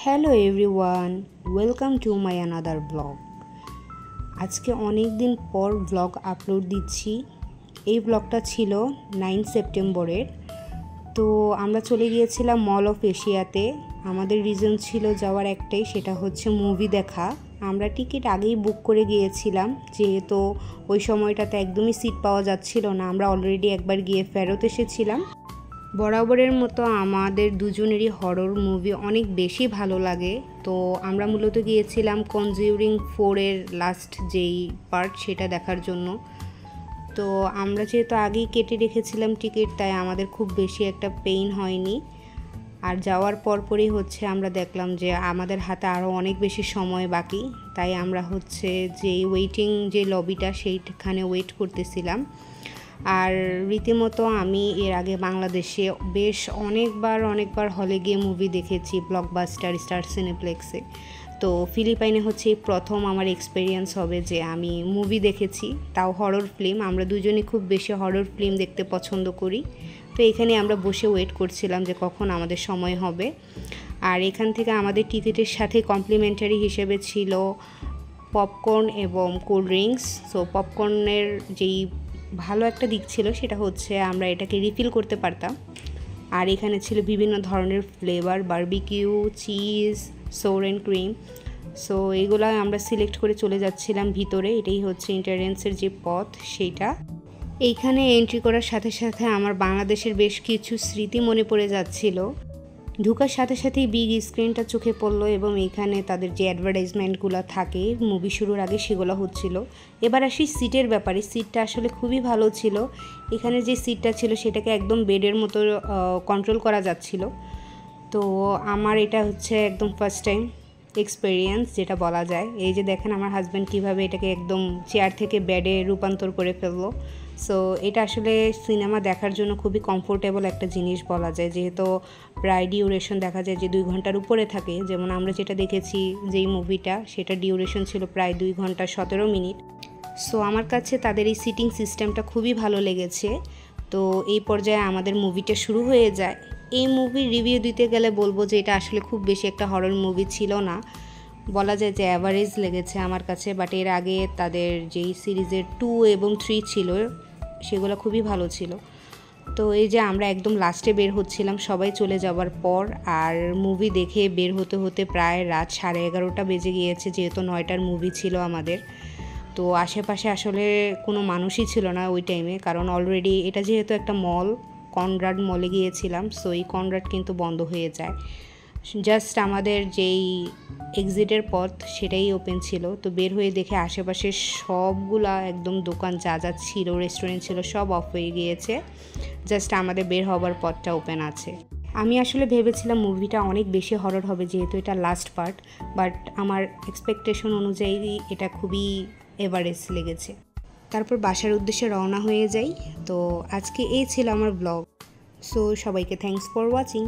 Hello everyone, welcome to my another blog. আজকে অনেক দিন পর ব্লগ আপলোড দিচ্ছি। এই ব্লগটা ছিল 9 সেপ্টেম্বরের। তো আমরা চলে গিয়েছিলাম মল অফ এশিয়াতে। আমাদের রিজন ছিল যাওয়ার একটাই, সেটা হচ্ছে মুভি দেখা। আমরা টিকিট আগেই বুক করে গিয়েছিলাম, যেহেতু ওই সময়টাতে একদমই সিট পাওয়া যাচ্ছিল না। আমরা অলরেডি একবার গিয়ে ফেরত এসেছিলাম। বরাবরের মতো আমাদের দুজনেরই হরর মুভি অনেক বেশি ভালো লাগে। তো আমরা মূলত গিয়েছিলাম কনজিউরিং 4-এর লাস্ট যেই পার্ট, সেটা দেখার জন্য। তো আমরা যেহেতু আগেই কেটে রেখেছিলাম টিকিট, তাই আমাদের খুব বেশি একটা পেইন হয়নি। আর যাওয়ার পরপরই আমরা দেখলাম যে আমাদের হাতে আরও অনেক বেশি সময় বাকি। তাই আমরা যে ওয়েটিং যে লবিটা, সেইখানে ওয়েট করতেছিলাম। আর রীতিমতো আমি এর আগে বাংলাদেশে বেশ অনেকবার হলে গিয়ে মুভি দেখেছি, ব্লকবাস্টার, স্টার সিনেপ্লেক্সে। তো ফিলিপাইনে এই প্রথম আমার এক্সপিরিয়েন্স হবে যে আমি মুভি দেখেছি, তাও হরর ফিল্ম। আমরা দুজনে খুব বেশি হরর ফিল্ম দেখতে পছন্দ করি। তো এখানে আমরা বসে ওয়েট করছিলাম যে কখন আমাদের সময় হবে। আর এখান থেকে আমাদের টিকিটের সাথে কমপ্লিমেন্টারি হিসেবে ছিল পপকর্ন এবং কোল্ড ড্রিঙ্কস। সো পপকর্নের যেই ভালো একটা দিক ছিল সেটা আমরা এটাকে রিফিল করতে পারতাম। আর এখানে ছিল বিভিন্ন ধরনের flavour, barbecue, cheese, sour and cream. So এগুলো আমরা সিলেক্ট করে চলে যাচ্ছিলাম ভিতরে। এটাই এন্ট্রান্সের যে পথ, সেইটা। এইখানে এন্ট্রি করার সাথে সাথে আমার বাংলাদেশের বেশ কিছু স্মৃতি মনে পড়ে যাচ্ছিল। ঢোকার সাথে সাথেই বিগ স্ক্রিনটা চোখে পড়লো এবং এখানে তাদের যে অ্যাডভার্টাইজমেন্টগুলো থাকে মুভি শুরুর আগে, সেগুলো হচ্ছিল। এবার আসি সিটের ব্যাপারে। সিটটা আসলে খুবই ভালো ছিল। এখানে যে সিটটা ছিল সেটাকে একদম বেডের মতো কন্ট্রোল করা যাচ্ছিল। তো আমার এটা একদম ফার্স্ট টাইম এক্সপিরিয়েন্স যেটা বলা যায়। এই যে দেখেন আমার হাজব্যান্ড কীভাবে এটাকে একদম চেয়ার থেকে বেডে রূপান্তর করে ফেললো। সো এটা আসলে সিনেমা দেখার জন্য খুবই কমফোর্টেবল একটা জিনিস বলা যায়, যেহেতু প্রায় ডিউরেশন দেখা যায় যে 2 ঘন্টার উপরে থাকে। যেমন আমরা যেটা দেখেছি যেই মুভিটা, সেটা ডিউরেশন ছিল প্রায় 2 ঘন্টা 17 মিনিট। সো আমার কাছে তাদের এই সিটিং সিস্টেমটা খুবই ভালো লেগেছে। তো এই পর্যায়ে আমাদের মুভিটা শুরু হয়ে যায়। এই মুভির রিভিউ দিতে গেলে বলবো যে এটা আসলে খুব বেশি একটা হরর মুভি ছিল না, বলা যায় যে অ্যাভারেজ লেগেছে আমার কাছে। বাট এর আগে তাদের যেই সিরিজের 2 এবং 3 ছিল, সেগুলো খুবই ভালো ছিল। তো এই যে আমরা একদম লাস্টে বের হচ্ছিলাম সবাই চলে যাওয়ার পর। আর মুভি দেখে বের হতে হতে প্রায় রাত 11:30 বেজে গিয়েছে, যেহেতু 9টার মুভি ছিল আমাদের। তো আশেপাশে আসলে কোনো মানুষই ছিল না ওই টাইমে, কারণ অলরেডি এটা যেহেতু একটা মল, কনরাড মলে গিয়েছিলাম। সো এই কনরাড কিন্তু বন্ধ হয়ে যায়। জাস্ট আমাদের যেই এক্সিটের পথ সেটাই ওপেন ছিল। তো বের হয়ে দেখে আশেপাশে সবগুলা একদম দোকান যা ছিল, রেস্টুরেন্ট ছিল, সব অফ হয়ে গিয়েছে। জাস্ট আমাদের বের হওয়ার পথটা ওপেন আছে। আমি আসলে ভেবেছিলাম মুভিটা অনেক বেশি হরর হবে, যেহেতু এটা লাস্ট পার্ট। বাট আমার এক্সপেকটেশন অনুযায়ী এটা খুবই এভারেজ লেগেছে। তারপর বাসার উদ্দেশ্যে রওনা হয়ে যাই। তো আজকে এই ছিল আমার ব্লগ। সো সবাইকে থ্যাঙ্কস ফর ওয়াচিং।